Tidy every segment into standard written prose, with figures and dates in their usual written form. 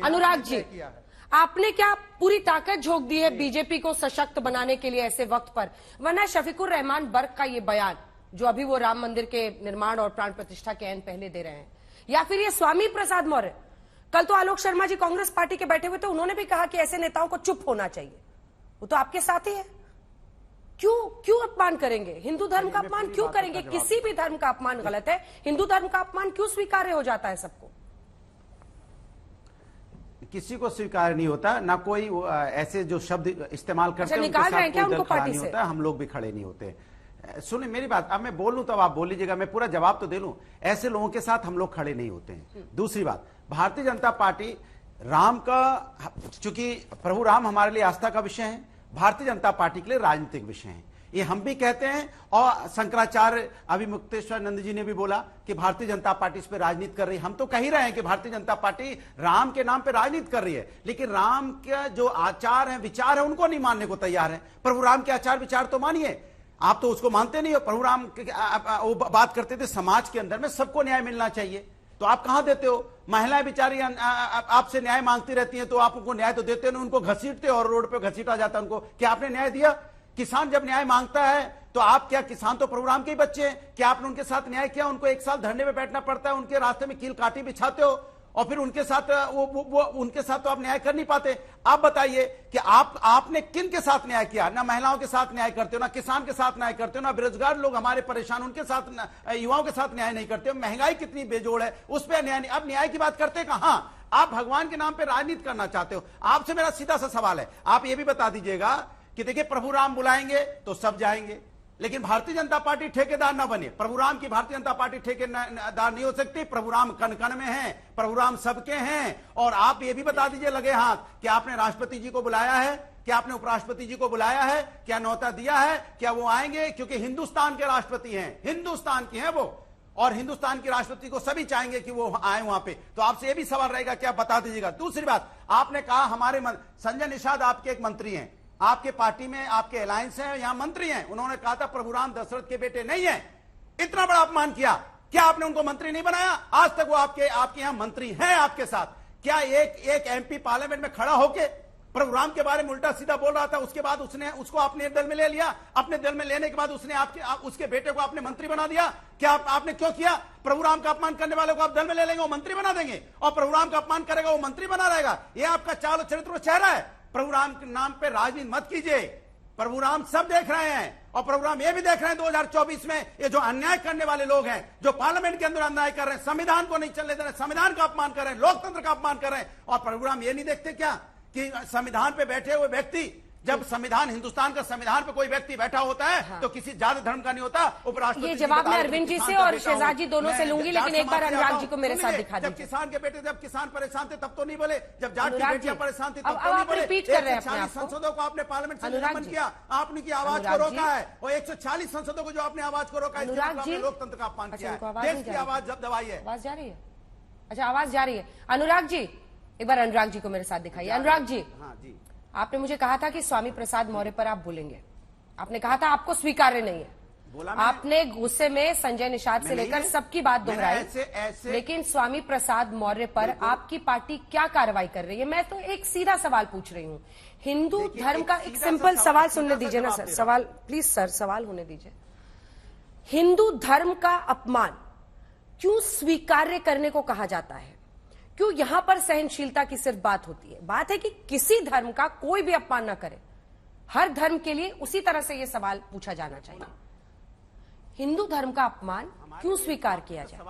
अनुराग जी, आपने क्या पूरी ताकत झोंक दी है बीजेपी को सशक्त बनाने के लिए ऐसे वक्त पर? वरना शफीकुर रहमान बर्क का ये बयान जो अभी वो राम मंदिर के निर्माण और प्राण प्रतिष्ठा के ऐन पहले दे रहे हैं, या फिर ये स्वामी प्रसाद मौर्य, कल तो आलोक शर्मा जी कांग्रेस पार्टी के बैठे हुए थे, उन्होंने भी कहा कि ऐसे नेताओं को चुप होना चाहिए। वो तो आपके साथ ही है। क्यों अपमान करेंगे? हिंदू धर्म का अपमान क्यों करेंगे? किसी भी धर्म का अपमान गलत है, हिंदू धर्म का अपमान क्यों स्वीकार्य हो जाता है सबको? किसी को स्वीकार नहीं होता, ना कोई ऐसे जो शब्द इस्तेमाल करते हैं निकाल रहे हैं क्या उनको पार्टी से? हम लोग भी खड़े नहीं होते। सुनिए मेरी बात, अब मैं बोल लूं तब आप बोल लीजिएगा, मैं पूरा जवाब तो दे लूं। ऐसे लोगों के साथ हम लोग खड़े नहीं होते हैं। दूसरी बात, भारतीय जनता पार्टी राम का, चूंकि प्रभु राम हमारे लिए आस्था का विषय है, भारतीय जनता पार्टी के लिए राजनीतिक विषय है, ये हम भी कहते हैं। और शंकराचार्य अभी मुक्तेश्वरानंद जी ने भी बोला कि भारतीय जनता पार्टी इस पर राजनीति कर रही है। हम तो कह ही रहे हैं कि भारतीय जनता पार्टी राम के नाम पे राजनीति कर रही है, लेकिन राम के जो आचार हैं, विचार है, उनको नहीं मानने को तैयार है। प्रभु राम के आचार विचार तो मानिए, आप तो उसको मानते नहीं हो। प्रभु राम वो बात करते थे समाज के अंदर में सबको न्याय मिलना चाहिए, तो आप कहां देते हो? महिलाएं बेचारी आपसे न्याय मांगती रहती हैं, तो आप उनको न्याय तो देते नहीं, उनको घसीटते और रोड पे घसीटा जाता है उनको। क्या आपने न्याय दिया? किसान जब न्याय मांगता है तो आप क्या, किसान तो प्रभु राम के ही बच्चे हैं, क्या आपने उनके साथ न्याय किया? उनको 1 साल धरने में बैठना पड़ता है, उनके रास्ते में कील काटी बिछाते हो और फिर उनके साथ उनके साथ तो आप न्याय कर नहीं पाते। आप बताइए कि आपने किन के साथ न्याय किया? ना महिलाओं के साथ न्याय करते हो, ना किसान के साथ न्याय करते हो, ना बेरोजगार लोग हमारे परेशान उनके साथ, युवाओं के साथ न्याय नहीं करते हो। महंगाई कितनी बेजोड़ है, उस पर न्याय नहीं। अब न्याय की बात करते कहां? आप भगवान के नाम पर राजनीति करना चाहते हो। आपसे मेरा सीधा सा सवाल है, आप ये भी बता दीजिएगा कि देखिए प्रभु राम बुलाएंगे तो सब जाएंगे, लेकिन भारतीय जनता पार्टी ठेकेदार ना बने। प्रभु राम की भारतीय जनता पार्टी ठेकेदार नहीं हो सकती। प्रभु राम कण कण में हैं, प्रभु राम सबके हैं। और आप ये भी बता दीजिए लगे हाथ कि आपने राष्ट्रपति जी को बुलाया है, क्या आपने उपराष्ट्रपति जी को बुलाया है, क्या न्योता दिया है, क्या वो आएंगे? क्योंकि हिंदुस्तान के राष्ट्रपति हैं, हिंदुस्तान की हैं वो, और हिंदुस्तान के राष्ट्रपति को सभी चाहेंगे कि वो आए वहां पे। तो आपसे ये भी सवाल रहेगा कि आप बता दीजिएगा। दूसरी बात, आपने कहा हमारे संजय निषाद आपके एक मंत्री हैं, आपके पार्टी में आपके अलायंस है, यहां मंत्री हैं, उन्होंने कहा था प्रभु राम दशरथ के बेटे नहीं है। इतना बड़ा अपमान किया, क्या आपने उनको मंत्री नहीं बनाया? आज तक वो आपके यहां मंत्री हैं आपके साथ। क्या एक एमपी पार्लियामेंट में खड़ा होके प्रभु राम के बारे में उल्टा सीधा बोल रहा था, उसके बाद उसको अपने दल में ले लिया, अपने दल में लेने के बाद उसके बेटे को आपने मंत्री बना दिया? क्या आपने क्यों किया? प्रभु राम का अपमान करने वालों को आप दल में ले लेंगे, वो मंत्री बना देंगे, और प्रभु राम का अपमान करेगा वो मंत्री बना रहेगा। ये आपका चाल चरित्र चेहरा है। प्रभु राम के नाम पे राजनीति मत कीजिए। प्रभु राम सब देख रहे हैं, और प्रभु राम ये भी देख रहे हैं 2024 में ये जो अन्याय करने वाले लोग हैं, जो पार्लियामेंट के अंदर अन्याय कर रहे हैं, संविधान को नहीं चलने दे रहे, संविधान का अपमान कर रहे हैं, लोकतंत्र का अपमान कर रहे हैं। और प्रभु राम ये नहीं देखते क्या कि संविधान पे बैठे हुए व्यक्ति, जब संविधान, हिंदुस्तान का संविधान पे कोई व्यक्ति बैठा होता है, हाँ, तो किसी जाति धर्म का नहीं होता। उपराष्ट्रपति ये जवाब मैं अरविंद जी से और शहजाद जी दोनों से लूंगी, लेकिन एक बार अनुराग जी को मेरे साथ दिखा दीजिए। जब किसान के बेटे, जब किसान परेशान थे तब तो नहीं बोले, जब जाट की बेटियां परेशान थी तब तो नहीं बोले। 140 संसदों को आपने पार्लियामेंट से निलंबन किया, आपने की आवाज को रोका है, और 140 संसदों को जो आपने आवाज को रोका है, लोकतंत्र का अपमान किया है, देश की आवाज जब दबाई है। आवाज जा रही है? अच्छा, आवाज जा रही है। अनुराग जी, एक बार अनुराग जी को मेरे साथ दिखाइए। अनुराग जी, हाँ जी, आपने मुझे कहा था कि स्वामी प्रसाद मौर्य पर आप बोलेंगे, आपने कहा था आपको स्वीकार्य नहीं है। आपने गुस्से में संजय निषाद से लेकर सबकी बात दोहराई, लेकिन स्वामी प्रसाद मौर्य पर आपकी पार्टी क्या कार्रवाई कर रही है? मैं तो एक सीधा सवाल पूछ रही हूँ, हिंदू धर्म का एक सिंपल सवाल सुनने दीजिए ना सर, सवाल प्लीज सर, सवाल होने दीजिए। हिंदू धर्म का अपमान क्यों स्वीकार्य करने को कहा जाता है? क्यों यहां पर सहनशीलता की सिर्फ बात होती है? बात है कि किसी धर्म का कोई भी अपमान ना करे, हर धर्म के लिए उसी तरह से यह सवाल पूछा जाना चाहिए। हिंदू धर्म का अपमान क्यों स्वीकार किया जाए?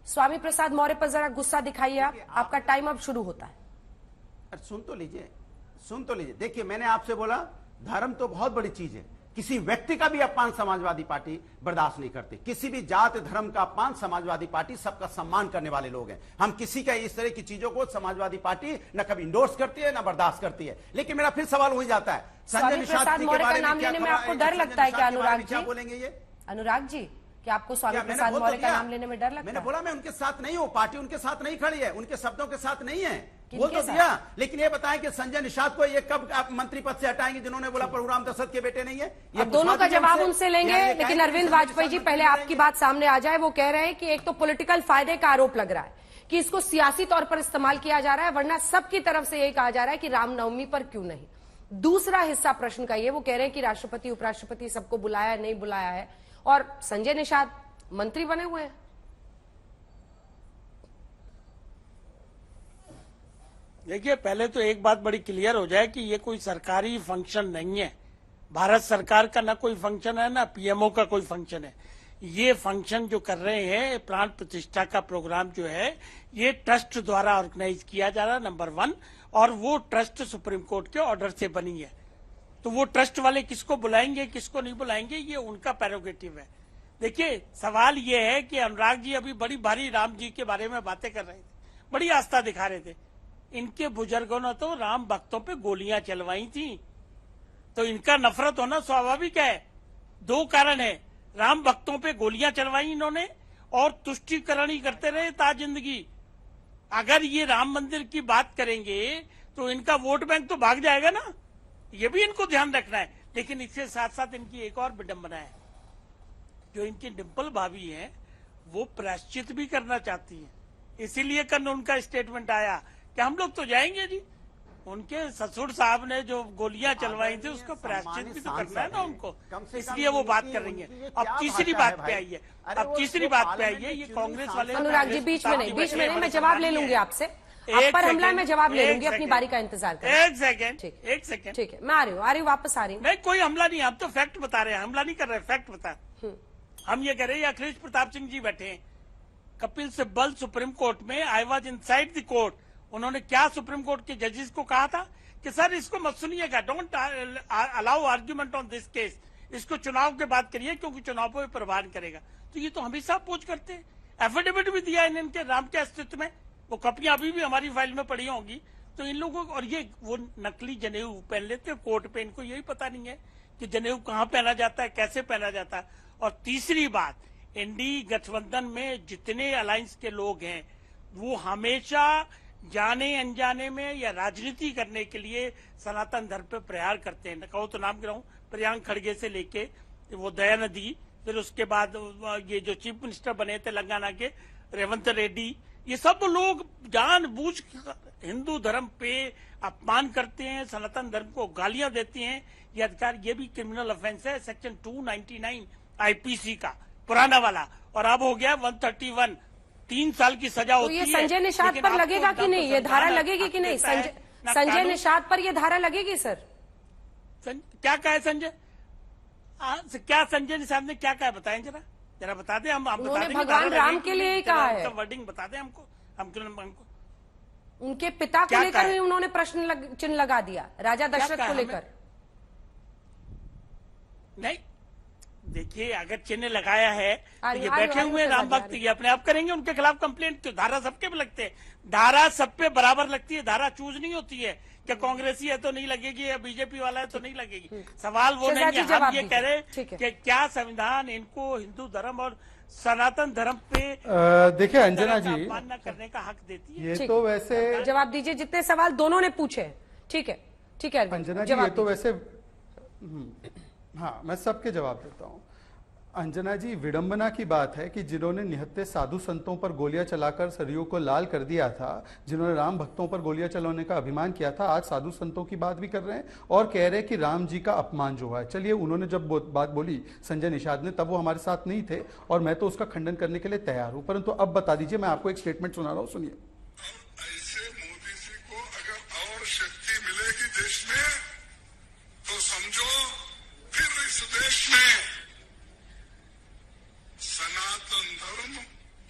स्वामी प्रसाद मौर्य पर जरा गुस्सा दिखाइए आप, आपका टाइम अब शुरू होता है। सुन तो लीजिए। देखिए, मैंने आपसे बोला धर्म तो बहुत बड़ी चीज है, किसी व्यक्ति का भी अपमान समाजवादी पार्टी बर्दाश्त नहीं करती। किसी भी जात धर्म का अपमान समाजवादी पार्टी सबका सम्मान करने वाले लोग हैं। हम किसी का इस तरह की चीजों को समाजवादी पार्टी न कभी इंडोर्स करती है न बर्दाश्त करती है। लेकिन मेरा फिर सवाल हो जाता है, संजय निषाद के बारे में नाम लेने में आपको डर लगता है क्या? अनुराग जी क्या बोलेंगे ये? अनुराग जी, क्या आपको स्वामी प्रसाद मौर्य का नाम लेने में डर लगता है? मैंने बोला मैं उनके साथ नहीं हूं, पार्टी उनके साथ नहीं खड़ी है, उनके शब्दों के साथ नहीं है। बोल तो दिया, लेकिन ये बताएं कि संजय निषाद को ये कब आप मंत्री पद से हटाएंगे जिन्होंने बोला प्रभुराम दशरथ के बेटे नहीं है? ये दोनों का जवाब उनसे लेंगे, लेकिन अरविंद वाजपेयी जी पहले आपकी बात सामने आ जाए। वो कह रहे हैं कि एक तो पॉलिटिकल फायदे का आरोप लग रहा है कि इसको सियासी तौर पर इस्तेमाल किया जा रहा है, वरना सबकी तरफ से यही कहा जा रहा है कि रामनवमी पर क्यों नहीं। दूसरा हिस्सा प्रश्न का ये, वो कह रहे हैं कि राष्ट्रपति उपराष्ट्रपति सबको बुलाया नहीं बुलाया है, और संजय निषाद मंत्री बने हुए हैं। देखिए, पहले तो एक बात बड़ी क्लियर हो जाए कि ये कोई सरकारी फंक्शन नहीं है। भारत सरकार का ना कोई फंक्शन है, ना पीएमओ का कोई फंक्शन है। ये फंक्शन जो कर रहे हैं, प्राण प्रतिष्ठा का प्रोग्राम जो है, ये ट्रस्ट द्वारा ऑर्गेनाइज किया जा रहा है, नंबर 1। और वो ट्रस्ट सुप्रीम कोर्ट के ऑर्डर से बनी है। तो वो ट्रस्ट वाले किसको बुलाएंगे किसको नहीं बुलाएंगे, ये उनका प्रेरोगेटिव है। देखिए, सवाल ये है कि अनुराग जी अभी बड़ी भारी राम जी के बारे में बातें कर रहे थे, बड़ी आस्था दिखा रहे थे। इनके बुजुर्गों ने तो राम भक्तों पे गोलियां चलवाई थी, तो इनका नफरत होना स्वाभाविक है। 2 कारण है, राम भक्तों पे गोलियां चलवाई इन्होंने, और तुष्टीकरण ही करते रहे ता जिंदगी। अगर ये राम मंदिर की बात करेंगे तो इनका वोट बैंक तो भाग जाएगा ना, ये भी इनको ध्यान रखना है। लेकिन इसके साथ साथ इनकी एक और विडंबना है, जो इनकी डिम्पल भाभी है वो प्रायश्चित भी करना चाहती है। इसीलिए कल उनका स्टेटमेंट आया कि हम लोग तो जाएंगे जी, उनके ससुर साहब ने जो गोलियां चलवाई थी उसको प्रायश्चित भी तो करना है ना उनको, इसलिए वो बात कर रही है। अब तीसरी बात पे आई है, ये कांग्रेस वाले। अनुराग जी बीच में नहीं, मैं जवाब ले लूंगी आपसे। आप पर हमला में जवाब ले लूंगी, अपनी बारी का इंतजार करें। एक सेकंड ठीक है, मैं आ रही हूँ, वापस आ रही हूँ। नहीं, कोई हमला नहीं, हम तो फैक्ट बता रहे हैं, हमला नहीं कर रहे, फैक्ट बता। हम ये कह रहे हैं, अखिलेश प्रताप सिंह जी बैठे हैं कपिल सिब्बल सुप्रीम कोर्ट में। I was inside the court. उन्होंने क्या सुप्रीम कोर्ट के जजेस को कहा था कि सर इसको मत सुनिएगा, don't allow argument on this case, इसको चुनाव के बाद करिए क्योंकि चुनाव पर प्रभाव करेगा। तो ये तो हमेशा अपोज करते हैं। एफिडेविट भी दिया इनके राम के अस्तित्व में, वो कॉपियां अभी भी हमारी फाइल में पड़ी होंगी। तो इन लोगों को, और ये वो नकली जनेऊ पहन लेते हैं कोर्ट पे, इनको यही पता नहीं है कि जनेऊ कहाँ पहना जाता है, कैसे पहना जाता है। और तीसरी बात, एनडीए गठबंधन में जितने अलायंस के लोग हैं वो हमेशा जाने अनजाने में या राजनीति करने के लिए सनातन धर्म पे प्रहार करते हैं। कहो तो नाम गिराऊं, प्रियांक खड़गे से लेके वो दयानिधि, फिर उसके बाद ये जो चीफ मिनिस्टर बने थे तेलंगाना के रेवंत रेड्डी, ये सब लोग जानबूझ हिंदू धर्म पे अपमान करते हैं, सनातन धर्म को गालियां देते हैं। ये अधिकार, ये भी क्रिमिनल ऑफेंस है, सेक्शन 299 आईपीसी का पुराना वाला, और अब हो गया 131, 3 साल की सजा होती है। तो ये संजय निषाद पर लगेगा कि नहीं, ये धारा लगेगी कि नहीं? संजय निषाद पर ये धारा लगेगी सर? क्या कहा है संजय, क्या संजय निषाद ने क्या कहा, बताएं जरा बता दें। हम बता दें, भगवान राम के लिए ही कहा है, वर्डिंग बता दें हमको। उनके पिता को लेकर ही उन्होंने प्रश्न चिन्ह लगा दिया, राजा दशरथ को लेकर। नहीं, देखिए, अगर चिन्ह लगाया है तो ये बैठे हुए राम भक्त, ये अपने आप करेंगे। उनके खिलाफ कंप्लेंट क्यों? धारा सबके पे लगते हैं, धारा सब पे बराबर लगती है। धारा चूज नहीं होती है कि कांग्रेसी है तो नहीं लगेगी या बीजेपी वाला है तो नहीं लगेगी। सवाल वो नहीं है। हम ये कह रहे कि क्या संविधान इनको हिंदू धर्म और सनातन धर्म पे देखिए अंजना जी मानना करने का हक देती है। ये तो वैसे जवाब दीजिए, जितने सवाल दोनों ने पूछे। ठीक है अंजना जी, ये तो वैसे हाँ, मैं सबके जवाब देता हूं। अंजना जी, विडंबना की बात है कि जिन्होंने निहत्थे साधु संतों पर गोलियां चलाकर सरयू को लाल कर दिया था, जिन्होंने राम भक्तों पर गोलियां चलाने का अभिमान किया था, आज साधु संतों की बात भी कर रहे हैं और कह रहे हैं कि राम जी का अपमान जो है। चलिए, उन्होंने जब बात बोली संजय निषाद ने, तब वो हमारे साथ नहीं थे और मैं तो उसका खंडन करने के लिए तैयार हूं, परंतु अब बता दीजिए, मैं आपको एक स्टेटमेंट सुना रहा हूं, सुनिए। ऐसे मोदी जी को अगर और शक्ति मिलेगी देश में तो समझो फिर इस देश में सनातन धर्म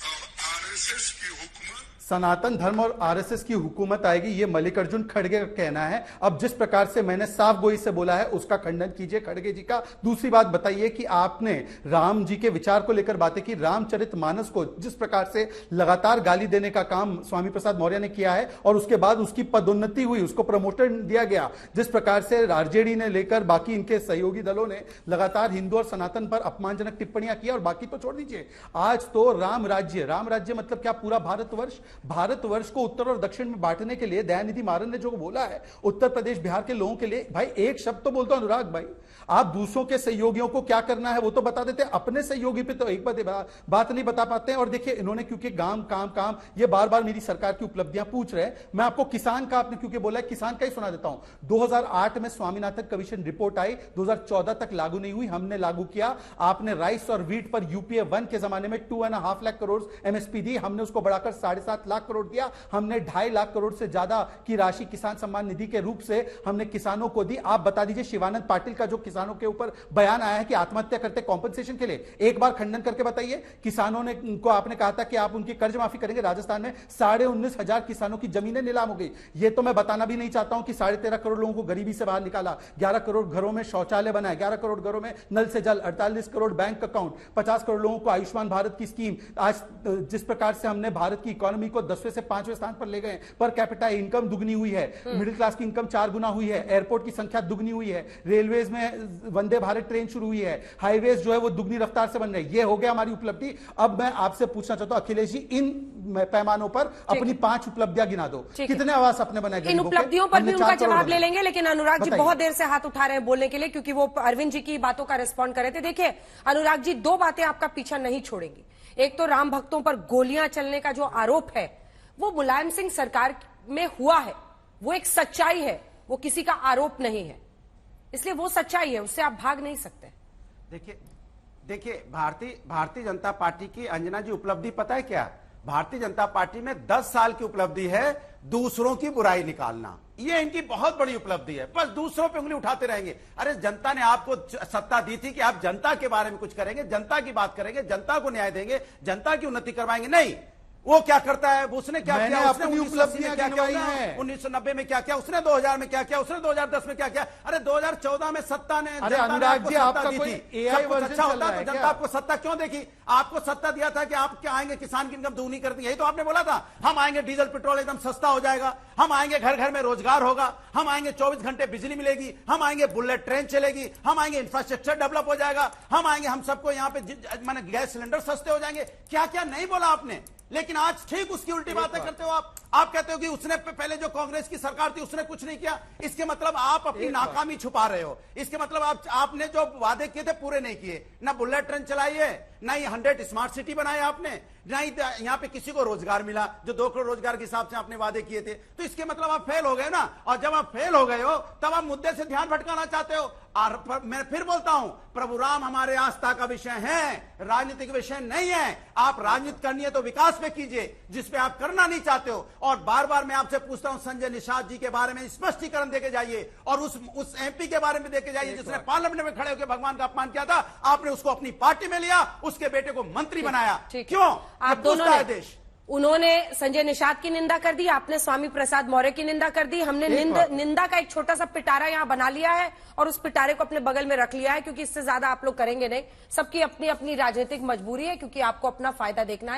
और आरएसएस की हुकूमत, सनातन धर्म और आरएसएस की हुकूमत आएगी, ये मल्लिकार्जुन खड़गे का कहना है। अब जिस प्रकार से मैंने साफ गोई से बोला है उसका खंडन कीजिए खड़गे जी का। दूसरी बात बताइए कि आपने राम जी के विचार को लेकर बातें की, रामचरितमानस को जिस प्रकार से लगातार गाली देने का काम स्वामी प्रसाद मौर्य ने किया है और उसके बाद उसकी पदोन्नति हुई, उसको प्रमोशन दिया गया, जिस प्रकार से आरजेडी ने लेकर बाकी इनके सहयोगी दलों ने लगातार हिंदू और सनातन पर अपमानजनक टिप्पणियां की, और बाकी तो छोड़ दीजिए, आज तो राम राज्य मतलब क्या, पूरा भारतवर्ष भारतवर्ष को उत्तर और दक्षिण में बांटने के लिए दयानिधि मारन ने जो बोला है उत्तर प्रदेश बिहार के लोगों के लिए, भाई एक शब्द तो बोलता अनुराग भाई, आप दूसरों के सहयोगियों को क्या करना है वो तो बता देते हैं, अपने सहयोगी पे तो एक बात नहीं बता पाते हैं। और देखिए इन्होंने क्योंकि काम काम काम ये बार बार मेरी सरकार की उपलब्धियां पूछ रहे हैं, मैं आपको किसान का, आपने क्योंकि बोला है किसान का ही सुना देता हूं। 2008 में स्वामीनाथन कमीशन रिपोर्ट आई, 2014 तक लागू नहीं हुई, हमने लागू किया। आपने राइस और वीट पर यूपीए 1 के जमाने में 2.5 लाख करोड़ एमएसपी दी, हमने उसको बढ़ाकर 7.5 लाख करोड़ दिया। हमने 2.5 लाख करोड़ से ज्यादा की राशि किसान सम्मान निधि के रूप से हमने किसानों को दी। आप बता दीजिए शिवानंद पाटिल का जो किसानों के ऊपर बयान आया है कि आत्महत्या करते कॉम्पनसेशन के लिए, एक बार खंडन करके बताइए। किसानों ने को आपने कहा था कि आप उनकी कर्ज माफी करेंगे, राजस्थान में 19,500 किसानों की जमीनें नीलाम हो गई। ये तो मैं बताना भी नहीं चाहता हूं कि 13.5 करोड़ लोगों को गरीबी से बाहर निकाला, 11 करोड़ घरों में शौचालय बनाए, 11 करोड़ घरों में नल से जल, 48 करोड़ बैंक अकाउंट, 50 करोड़ लोगों को आयुष्मान भारत की स्कीम। आज जिस प्रकार से हमने भारत की इकोनॉमी को 10वें से 5वें स्थान पर ले गए, पर कैपिटा इनकम दुगनी हुई है, मिडिल क्लास की इनकम 4 गुना हुई है, एयरपोर्ट की संख्या दुगनी हुई है, रेलवेज में वंदे भारत ट्रेन शुरू हुई है, हाईवेज जो है वो दुगनी रफ्तार से बन रहे हैं। ये हो गया हमारी उपलब्धि। अब मैं आपसे पूछना चाहता हूं अखिलेश जी, इन पैमानों पर अपनी 5 उपलब्धियां गिना दो, कितने आवास अपने बनाए? इन उपलब्धियों पर भी उनका जवाब ले लेंगे, लेकिन अनुराग जी बहुत देर से हाथ उठा रहे हैं बोलने के लिए, क्योंकि वो अरविंद जी की बातों का रिस्पॉन्ड कर रहे थे। देखिए अनुराग जी, 2 बातें आपका पीछा नहीं छोड़ेंगी। एक तो राम भक्तों पर गोलियां चलने का जो आरोप है वो मुलायम सिंह सरकार में हुआ है, वो एक सच्चाई है, वो किसी का आरोप नहीं है, इसलिए वो सच्चाई है, उससे आप भाग नहीं सकते। देखिए भारतीय जनता पार्टी की अंजना जी उपलब्धि पता है क्या? भारतीय जनता पार्टी में 10 साल की उपलब्धि है दूसरों की बुराई निकालना, ये इनकी बहुत बड़ी उपलब्धि है। बस दूसरों पे उंगली उठाते रहेंगे। अरे जनता ने आपको सत्ता दी थी कि आप जनता के बारे में कुछ करेंगे, जनता की बात करेंगे, जनता को न्याय देंगे, जनता की उन्नति करवाएंगे। नहीं, वो क्या करता है, उसने क्या किया, उसने 1990 में क्या किया, उसने 2000 में क्या किया, उसने 2010 में क्या किया। अरे 2014 में सत्ता ने, अनुराग जी आपका कोई एआई वर्जन अच्छा होता तो जनता आपको सत्ता क्यों देगी? आपको सत्ता दिया था कि आप क्या आएंगे, किसान की इनकम दोगुनी कर दी, यही तो आपने बोला था। हम आएंगे, डीजल पेट्रोल एकदम सस्ता हो जाएगा, हम आएंगे, घर घर में रोजगार होगा, हम आएंगे, 24 घंटे बिजली मिलेगी, हम आएंगे, बुलेट ट्रेन चलेगी, हम आएंगे, इंफ्रास्ट्रक्चर डेवलप हो जाएगा, हम आएंगे, हम सबको यहाँ पे माने गैस सिलेंडर सस्ते हो जाएंगे। क्या क्या नहीं बोला आपने, लेकिन आज ठीक उसकी उल्टी बातें करते हो आप कहते हो कि उसने पहले जो कांग्रेस की सरकार थी उसने कुछ नहीं किया। इसके मतलब आप अपनी नाकामी छुपा रहे हो। इसके मतलब आपने जो वादे किए थे पूरे नहीं किए। ना बुलेट ट्रेन चलाई है, ना ही 100 स्मार्ट सिटी बनाए आपने, ना ही यहाँ पे किसी को रोजगार मिला जो 2 करोड़ रोजगार के हिसाब से आपने वादे किए थे। तो इसके मतलब आप फेल हो गए ना, और जब आप फेल हो गए हो तब आप मुद्दे से ध्यान भटकाना चाहते हो। और मैं फिर बोलता हूं, प्रभु राम हमारे आस्था का विषय है, राजनीतिक विषय नहीं है। आप राजनीति करनी है तो विकास पे कीजिए, जिसपे आप करना नहीं चाहते हो। और बार बार मैं आपसे पूछता हूं, संजय निषाद जी के बारे में स्पष्टीकरण देके जाइए, और उस एमपी के बारे में देके जाइए जिसने पार्लियामेंट में खड़े होकर भगवान का अपमान किया था। आपने उसको अपनी पार्टी में लिया, उसके बेटे को मंत्री बनाया, क्यों? आप दोनों ने देश, उन्होंने संजय निषाद की निंदा कर दी, आपने स्वामी प्रसाद मौर्य की निंदा कर दी। हमने निंदा का एक छोटा सा पिटारा यहां बना लिया है और उस पिटारे को अपने बगल में रख लिया है, क्योंकि इससे ज्यादा आप लोग करेंगे नहीं। सबकी अपनी अपनी राजनीतिक मजबूरी है, क्योंकि आपको अपना फायदा देखना है।